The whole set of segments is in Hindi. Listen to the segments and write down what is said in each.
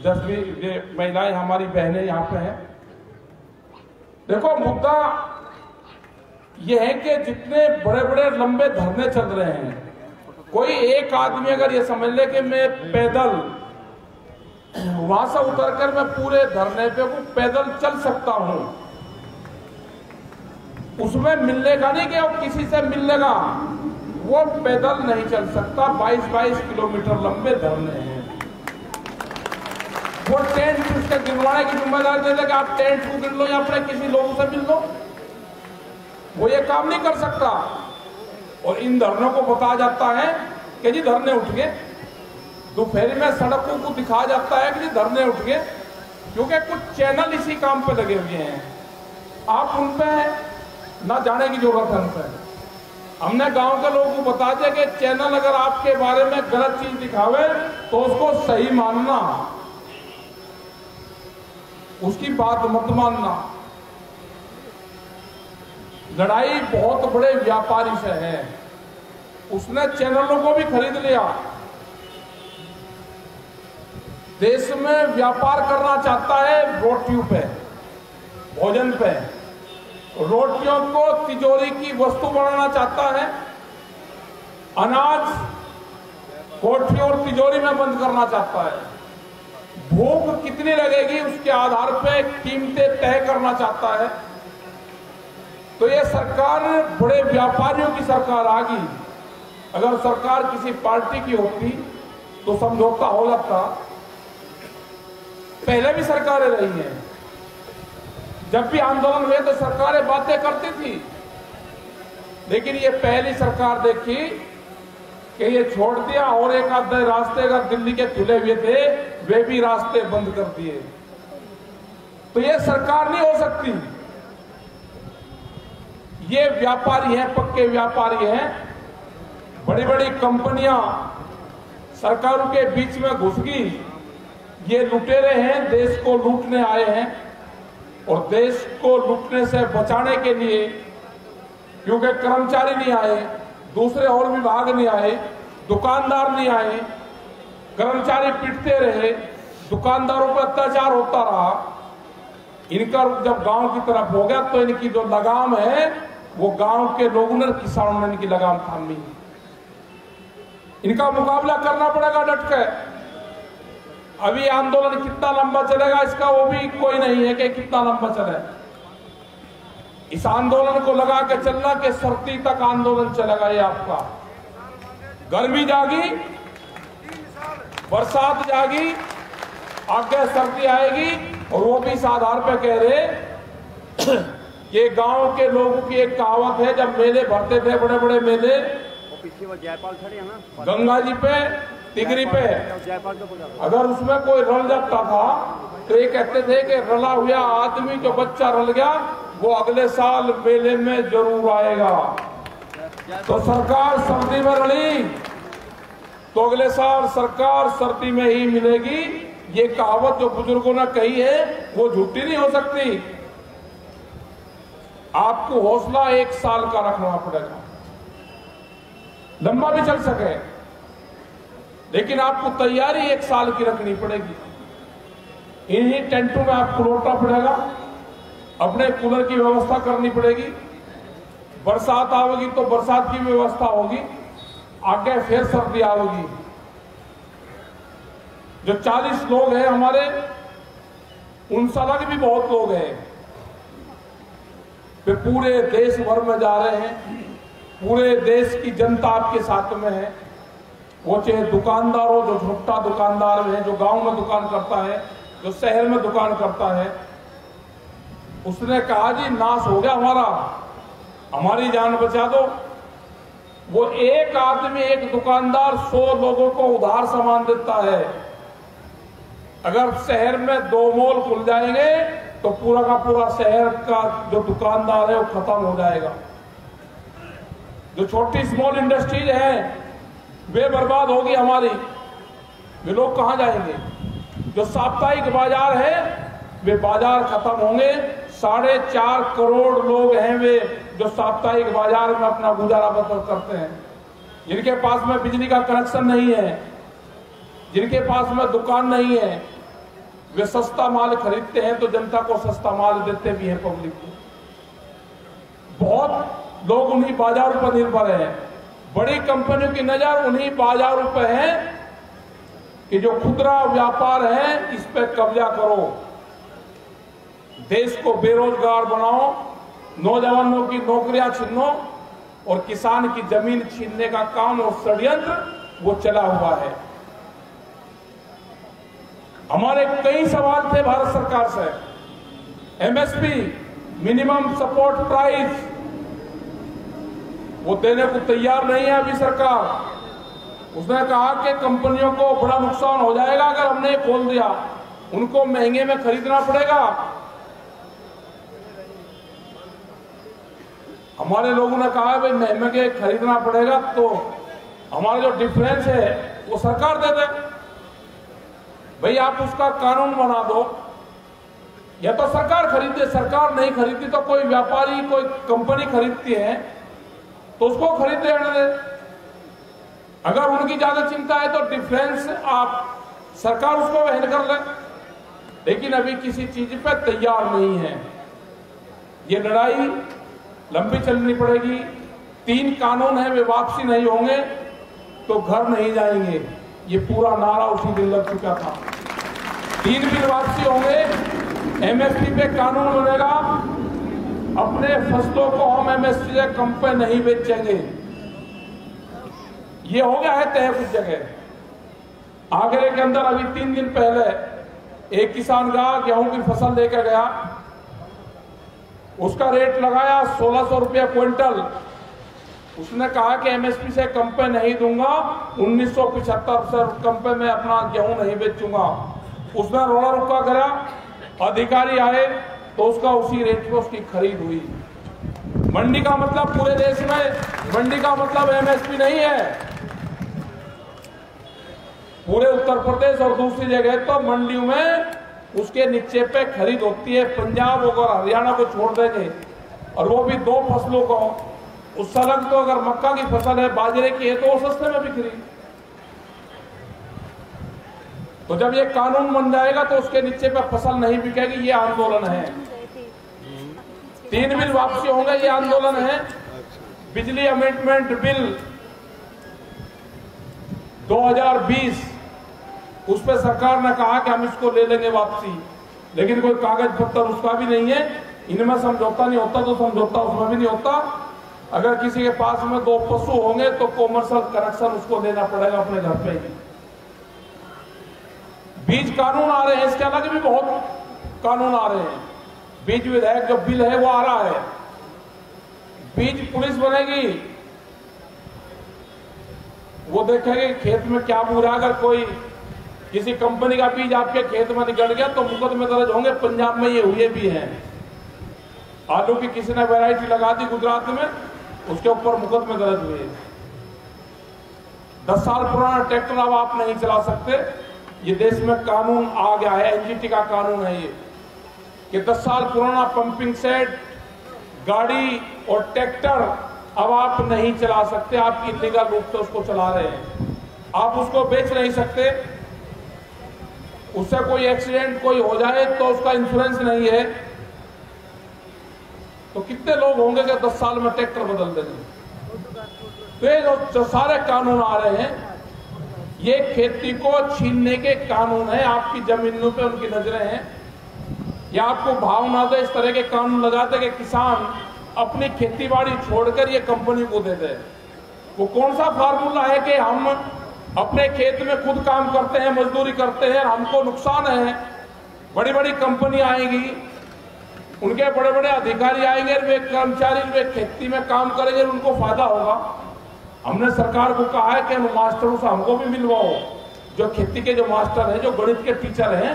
जब ये महिलाएं हमारी बहनें यहाँ पे हैं, देखो मुद्दा ये है कि जितने बड़े बड़े लंबे धरने चल रहे हैं, कोई एक आदमी अगर ये समझ ले कि मैं पैदल वहां से उतरकर मैं पूरे धरने पे को पैदल चल सकता हूं, उसमें मिलने का नहीं कि वो किसी से मिल लेगा, वो पैदल नहीं चल सकता। 22-22 किलोमीटर लंबे धरने हैं। वो टेंट उसके गिरवाने की जिम्मेदारी दे देगा, आप टेंट को गिर लो या अपने किसी लोगों से मिल लो, वो ये काम नहीं कर सकता। और इन धरनों को बताया जाता है कि जी धरने उठ गए, दोपहर में सड़कों को दिखाया जाता है कि जी धरने उठ गए, क्योंकि कुछ चैनल इसी काम पे लगे हुए हैं। आप उन पे ना जाने की जरूरत है। उन पे हमने गांव के लोगों को बता दिया कि चैनल अगर आपके बारे में गलत चीज दिखावे तो उसको सही मानना, उसकी बात मत मानना। लड़ाई बहुत बड़े व्यापारी से है, उसने चैनलों को भी खरीद लिया, देश में व्यापार करना चाहता है रोटियों पे, भोजन पे, रोटियों को तिजोरी की वस्तु बनाना चाहता है, अनाज कोठी और तिजोरी में बंद करना चाहता है, भूख कितनी लगेगी उसके आधार पे कीमतें तय करना चाहता है। तो ये सरकार बड़े व्यापारियों की सरकार आ गई। अगर सरकार किसी पार्टी की होती तो समझौता हो जाता। पहले भी सरकारें रही हैं, जब भी आंदोलन हुए तो सरकारें बातें करती थी, लेकिन ये पहली सरकार देखी कि ये छोड़ दिया और एक आधे रास्ते अगर दिल्ली के खुले हुए थे वे भी रास्ते बंद कर दिए। तो ये सरकार नहीं हो सकती। ये व्यापारी हैं, पक्के व्यापारी हैं, बड़ी बड़ी कंपनियां सरकारों के बीच में घुस गई। ये लुटेरे हैं, देश को लूटने आए हैं, और देश को लूटने से बचाने के लिए, क्योंकि कर्मचारी नहीं आए, दूसरे और विभाग नहीं आए, दुकानदार नहीं आए, कर्मचारी पिटते रहे, दुकानदारों पर अत्याचार होता रहा। इनका रुख जब गांव की तरफ हो गया तो इनकी जो लगाम है वो गांव के लोगों ने, किसानों ने इनकी लगाम थामी। इनका मुकाबला करना पड़ेगा डट के। अभी आंदोलन कितना लंबा चलेगा इसका वो भी कोई नहीं है कि कितना लंबा चले। इस आंदोलन को लगा के चलना कि सर्दी तक आंदोलन चलेगा। ये आपका गर्मी जागी, बरसात जागी, आगे सर्दी आएगी, और वो भी इस आधार पे कह रहे ये गांव के लोगों की एक कहावत है, जब मेले भरते थे बड़े बड़े मेले, पीछे वो जयपाल खड़े हैं ना, गंगा जी पे, तिगरी पे, अगर उसमें कोई रल जाता था तो ये कहते थे कि रला हुआ आदमी जो बच्चा रल गया वो अगले साल मेले में जरूर आएगा। तो सरकार सर्दी में रली तो अगले साल सरकार सर्दी में ही मिलेगी। ये कहावत जो बुजुर्गों ने कही है वो झूठी नहीं हो सकती। आपको हौसला 1 साल का रखना पड़ेगा, लंबा भी चल सके, लेकिन आपको तैयारी 1 साल की रखनी पड़ेगी। इन्हीं टेंटों में आपको लौटना पड़ेगा, अपने कूलर की व्यवस्था करनी पड़ेगी, बरसात आएगी तो बरसात की व्यवस्था होगी, आगे फिर सर्दी आएगी। जो 40 लोग हैं हमारे, उन अलग भी बहुत लोग हैं, वे पूरे देश भर में जा रहे हैं, पूरे देश की जनता आपके साथ में है। वो चाहे दुकानदार हो, जो छोटा दुकानदार है, जो गांव में दुकान करता है, जो शहर में दुकान करता है, उसने कहा जी नाश हो गया हमारा, हमारी जान बचा दो। वो एक आदमी, एक दुकानदार 100 लोगों को उधार सामान देता है। अगर शहर में 2 मॉल खुल जाएंगे तो पूरा का पूरा शहर का जो दुकानदार है वो खत्म हो जाएगा। जो छोटी स्मॉल इंडस्ट्रीज है वे बर्बाद होगी हमारी, वे लोग कहां जाएंगे। जो साप्ताहिक बाजार है वे बाजार खत्म होंगे। 4.5 करोड़ लोग हैं वे जो साप्ताहिक बाजार में अपना गुजारा बसर करते हैं, जिनके पास में बिजली का कनेक्शन नहीं है, जिनके पास में दुकान नहीं है, वे सस्ता माल खरीदते हैं तो जनता को सस्ता माल देते भी हैं पब्लिक को। बहुत लोग उन्हीं बाजारों पर निर्भर हैं। बड़ी कंपनियों की नजर उन्हीं बाजारों पर है कि जो खुदरा व्यापार है इस पर कब्जा करो, देश को बेरोजगार बनाओ, नौजवानों की नौकरियां छीनो और किसान की जमीन छीनने का काम और षड्यंत्र वो चला हुआ है। हमारे कई सवाल थे भारत सरकार से। एमएसपी मिनिमम सपोर्ट प्राइस वो देने को तैयार नहीं है अभी सरकार। उसने कहा कि कंपनियों को बड़ा नुकसान हो जाएगा अगर हमने खोल दिया, उनको महंगे में खरीदना पड़ेगा। हमारे लोगों ने कहा भाई महंगे खरीदना पड़ेगा तो हमारा जो डिफरेंस है वो सरकार दे दे। भाई आप उसका कानून बना दो, या तो सरकार खरीदे, सरकार नहीं खरीदती तो कोई व्यापारी कोई कंपनी खरीदती है तो उसको खरीद लेने दे। अगर उनकी ज्यादा चिंता है तो डिफरेंस आप सरकार उसको वहन कर ले, लेकिन अभी किसी चीज पे तैयार नहीं है। ये लड़ाई लंबी चलनी पड़ेगी। 3 कानून है, वे वापसी नहीं होंगे तो घर नहीं जाएंगे, ये पूरा नारा उसी दिन लग चुका था। 3 बिल वापसी होंगे, एमएसपी पे कानून बनेगा, अपने फसलों को हम एमएसपी से कम पे नहीं बेचेंगे। ये हो गया है तय कुछ जगह। आगरे के अंदर अभी 3 दिन पहले एक किसान गेहूं की फसल लेकर गया, उसका रेट लगाया 1600 रुपया क्विंटल। उसने कहा कि एमएसपी से कम पे नहीं दूंगा, 1975 से कम पे मैं अपना गेहूं नहीं बेचूंगा। उसने रोड़ा रुका करा, अधिकारी आए तो उसका उसी रेट पे उसकी खरीद हुई। मंडी का मतलब पूरे देश में मंडी का मतलब एमएसपी नहीं है। पूरे उत्तर प्रदेश और दूसरी जगह तो मंडियों में उसके नीचे पे खरीद होती है। पंजाब और हरियाणा को छोड़ देंगे, और वो भी 2 फसलों को। उस अलग तो अगर मक्का की फसल है, बाजरे की है तो वो सस्ते में बिक रही। तो जब ये कानून बन जाएगा तो उसके नीचे पे फसल नहीं बिकेगी, ये आंदोलन है। 3 बिल वापसी होंगे, ये आंदोलन है। बिजली अमेंडमेंट बिल 2020 उस पर सरकार ने कहा कि हम इसको ले लेंगे वापसी, लेकिन कोई कागज पत्तर उसका भी नहीं है। इनमें समझौता नहीं होता तो समझौता उसमें भी नहीं होता। अगर किसी के पास में 2 पशु होंगे तो कॉमर्शियल कनेक्शन उसको लेना पड़ेगा अपने घर पे ही। बीज कानून आ रहे हैं, इसके अलग भी बहुत कानून आ रहे हैं। बीज विधेयक जो बिल है वो आ रहा है। बीज पुलिस बनेगी, वो देखेगी खेत में क्या बुरा। अगर कोई किसी कंपनी का बीज आपके खेत में निकल गया तो मुकदमे दर्ज होंगे। पंजाब में ये हुए भी हैं। आलू की किसी ने वैरायटी लगा दी गुजरात में, उसके ऊपर मुकदमे दर्ज हुए। 10 साल पुराना ट्रैक्टर अब आप नहीं चला सकते। ये देश में कानून आ गया है, एनजीटी का कानून है ये, कि 10 साल पुराना पंपिंग सेट, गाड़ी और ट्रैक्टर अब आप नहीं चला सकते। आप इलीगल रूप से उसको चला रहे हैं, आप उसको बेच नहीं सकते। उससे कोई एक्सीडेंट कोई हो जाए तो उसका इंश्योरेंस नहीं है, तो कितने लोग होंगे कि 10 साल में ट्रैक्टर बदल देंगे। तो ये जो सारे कानून आ रहे हैं, ये खेती को छीनने के कानून है। आपकी जमीनों पे उनकी नजरें हैं, या आपको भाव ना दे इस तरह के कानून लगाते कि किसान अपनी खेती बाड़ी छोड़कर ये कंपनी को दे दे। वो कौन सा फार्मूला है कि हम अपने खेत में खुद काम करते हैं, मजदूरी करते हैं, हमको नुकसान है। बड़ी बड़ी कंपनी आएगी, उनके बड़े बड़े अधिकारी आएंगे, वे कर्मचारी वे खेती में काम करेंगे, उनको फायदा होगा। हमने सरकार को कहा है कि मास्टरों से हमको भी मिलवाओ, जो खेती के जो मास्टर हैं, जो गणित के टीचर हैं,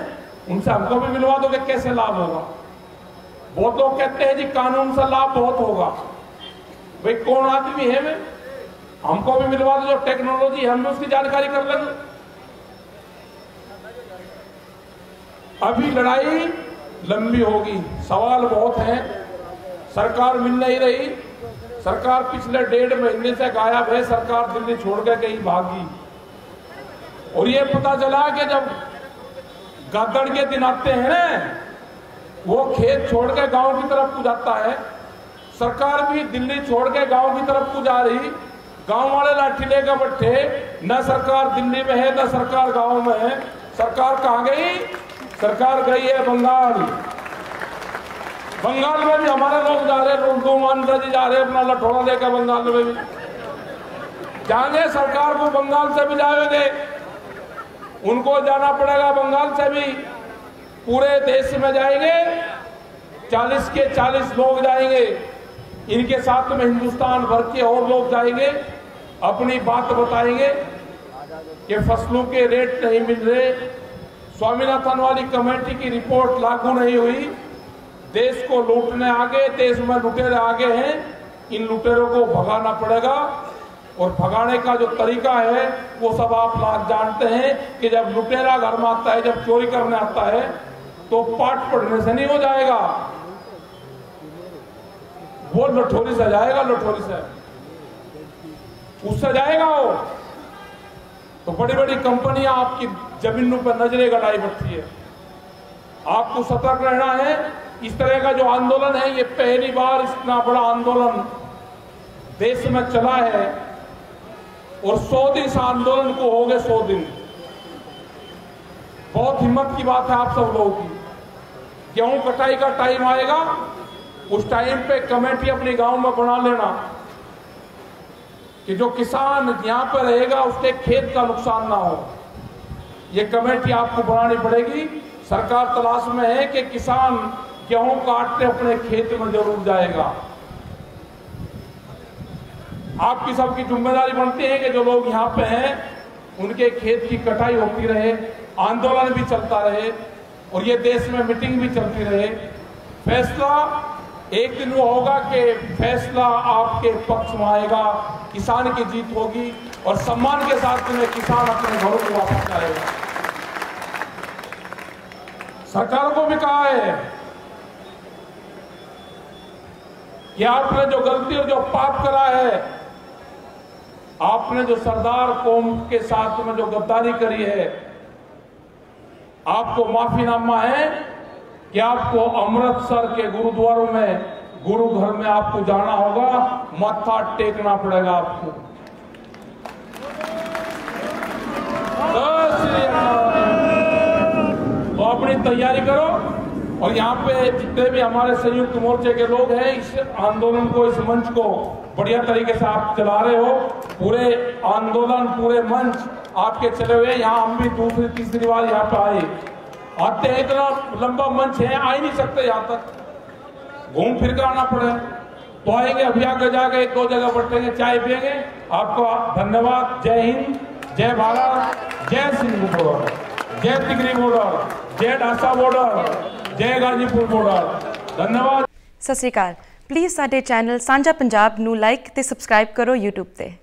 उनसे हमको भी मिलवा दो कि कैसे लाभ होगा। बहुत लोग कहते हैं जी कानून से लाभ बहुत होगा। भाई कौन आदमी है वे, हमको भी मिलवा दो। जो टेक्नोलॉजी हम उसकी जानकारी कर लेंगे। अभी लड़ाई लंबी होगी, सवाल बहुत हैं, सरकार मिल नहीं रही। सरकार पिछले 1.5 महीने से गायब है, सरकार दिल्ली छोड़ के कहीं भागी। और ये पता चला कि जब गदड़ के दिन आते हैं वो खेत छोड़ के गांव की तरफ को जाता है, सरकार भी दिल्ली छोड़ के गांव की तरफ को जा रही। गांव वाले लाठी लेकर बैठे, न सरकार दिल्ली में है न सरकार गांव में है। सरकार कहां गई? सरकार गई है बंगाल। बंगाल में भी हमारे लोग जा रहे हैं, रुद्दू मानसा जी जा रहे हैं अपना लठोड़ा लेकर बंगाल में भी जाएंगे। सरकार को बंगाल से भी जाएंगे, उनको जाना पड़ेगा बंगाल से भी। पूरे देश में जाएंगे, 40 के 40 लोग जाएंगे, इनके साथ में हिंदुस्तान भर के और लोग जाएंगे, अपनी बात बताएंगे कि फसलों के रेट नहीं मिल रहे, स्वामीनाथन वाली कमेटी की रिपोर्ट लागू नहीं हुई, देश को लूटने आगे, देश में लुटेरे आगे हैं, इन लुटेरों को भगाना पड़ेगा। और भगाने का जो तरीका है वो सब आप लोग जानते हैं कि जब लुटेरा घर में आता है, जब चोरी करने आता है तो पाठ पढ़ने से नहीं हो जाएगा, वो लठोरी से जाएगा, लठोरी से उससे जाएगा वो। तो बड़ी बड़ी कंपनियां आपकी जमीनों पर नजरें गड़ाई बैठी है। आपको सतर्क रहना है। इस तरह का जो आंदोलन है, ये पहली बार इतना बड़ा आंदोलन देश में चला है और 100 दिन इस आंदोलन को हो गए, 100 दिन। बहुत हिम्मत की बात है आप सब लोगों की। गेहूं कटाई का टाइम आएगा, उस टाइम पे कमेटी अपने गांव में बना लेना कि जो किसान यहां पर रहेगा उसके खेत का नुकसान ना हो। ये कमेटी आपको बनानी पड़ेगी। सरकार तलाश में है कि किसान गेहूं काटने अपने खेत में जरूर जाएगा। आपकी सबकी जिम्मेदारी बनती है कि जो लोग यहाँ पे हैं उनके खेत की कटाई होती रहे, आंदोलन भी चलता रहे और ये देश में मीटिंग भी चलती रहे। फैसला एक दिन वो होगा कि फैसला आपके पक्ष में आएगा, किसान की जीत होगी और सम्मान के साथ में किसान अपने घरों को वापस आएगा। सरकार को भी कहा है कि आपने जो गलती और जो पाप करा है, आपने जो सरदार कौम के साथ में जो गद्दारी करी है, आपको माफीनामा है कि आपको अमृतसर के गुरुद्वारों में, गुरु घर में आपको जाना होगा, माथा टेकना पड़ेगा आपको। तो अपनी तैयारी करो। और यहाँ पे जितने भी हमारे संयुक्त मोर्चे के लोग हैं, इस आंदोलन को, इस मंच को बढ़िया तरीके से आप चला रहे हो। पूरे आंदोलन, पूरे मंच आपके चले हुए। यहाँ हम भी दूसरी तीसरी बार यहाँ पे आए, आते हैं, इतना लंबा मंच है, आ ही नहीं सकते यहाँ तक, घूम फिर कर आना पड़े तो आएंगे। अभी आगे जाके 1-2 जगह बैठेंगे, चाय पिएंगे। आपका धन्यवाद। जय हिंद, जय भारत, जय सिंध बॉर्डर, जय तिगरी बॉर्डर, जय ढासा बॉर्डर, जय गाजीपुर बॉर्डर। धन्यवाद। सत श्री अकाल। प्लीज़ साडे चैनल सांझा पंजाब नू लाइक ते सबसक्राइब करो यूट्यूब ते।